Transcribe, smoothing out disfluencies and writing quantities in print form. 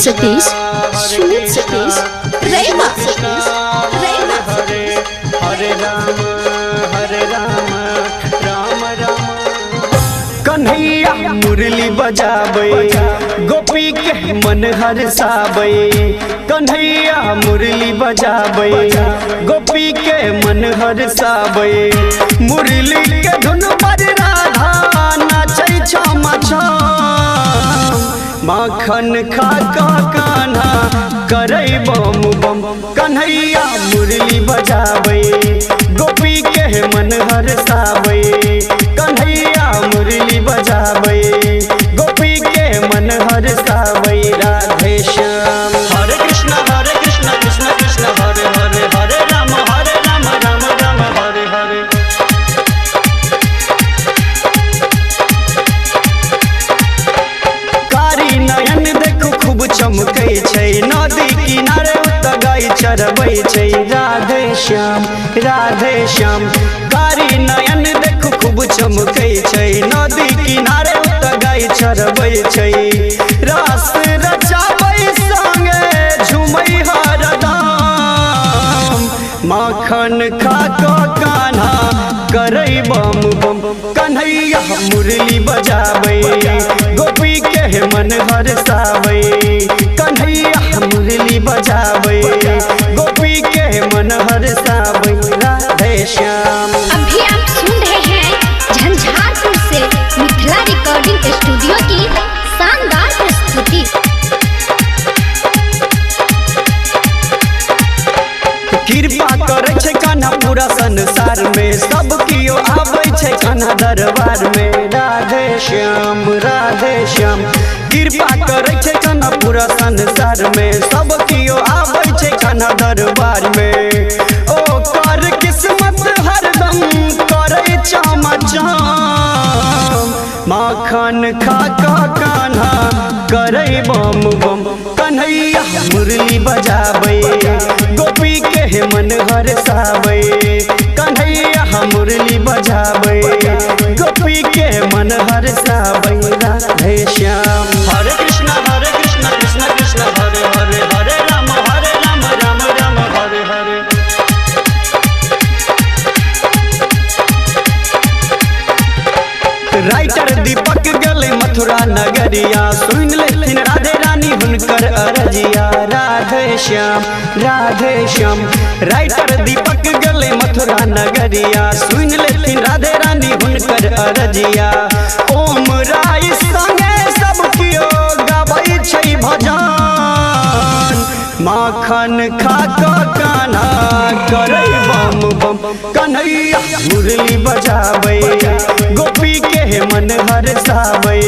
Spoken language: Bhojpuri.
सतीश रैमा हरे हरे राम राम राम कन्हैया मुरली बजाबै गोपी के मन हरसाबै कन्हैया मुरली बजाबै गोपी के मन हरसाबै मुरली के धुन पर राधा नाचै छम छम माखन खा कान्हा करै बम बम कन्हैया मुरली बजाबै गोपी के मन हरसाबै कन्हैया मुरली बजाबै गोपी के मन हरसाबै राधे श्याम हरे कृष्ण कृष्ण कृष्ण हरे हरे हरे राम राम राम हरे हरे कारी नयन देखो खूब चमकै छै नदी किनारे उत गाय चरबै छै राधे श्याम कारी नयन देखो खूब चमकै छै नदी किनारे उत गाय चरबै छै रास रचाबै संगे झुमै हरदम माखन खा कान्हा करै बम बम कन्हैया मुरली बजाबै गोपी के मन हरसाबै कन्हैया मुरली बजाबै गोपी के मन हरसाबै राधे श्याम। अभी आप सुन रहे हैं झंझारपुर से मिथिला रिकॉर्डिंग स्टूडियो की शानदार प्रस्तुति। कृपा करे छै कान्हा पूरा संसार में सब कियो आबै छै कान्हा दरबार में राधे श्याम कृपा करे छै कान्हा पूरा संसार में सब कियो आबै छै कान्हा दरबार में ओ कर किस्मत हरदम करे चम चम माखन खा कान्हा करे बम बम कन्हैया मुरली बजाबै गोपी के मन हरसाबै कन्हैया मुरली बजाबै गोपी के मन हरसाबै राधे श्याम हरे कृष्ण कृष्ण कृष्ण हरे हरे हरे राम राम हरे हरे राइटर दीपक गले मथुरा नगरिया सुन लेथिन राधे रानी हुनकर अरजिया राधे श्याम राइटर दीपक गले मथुरा नगरिया सुन लेथिन राधे रानी हुनकर अरजिया ओम राय संगे सब कियो गाबै छै भजन माखन खा कान्हा करै बम बम कन्हैया मुरली बजाबै गोपी के मन हरसाबै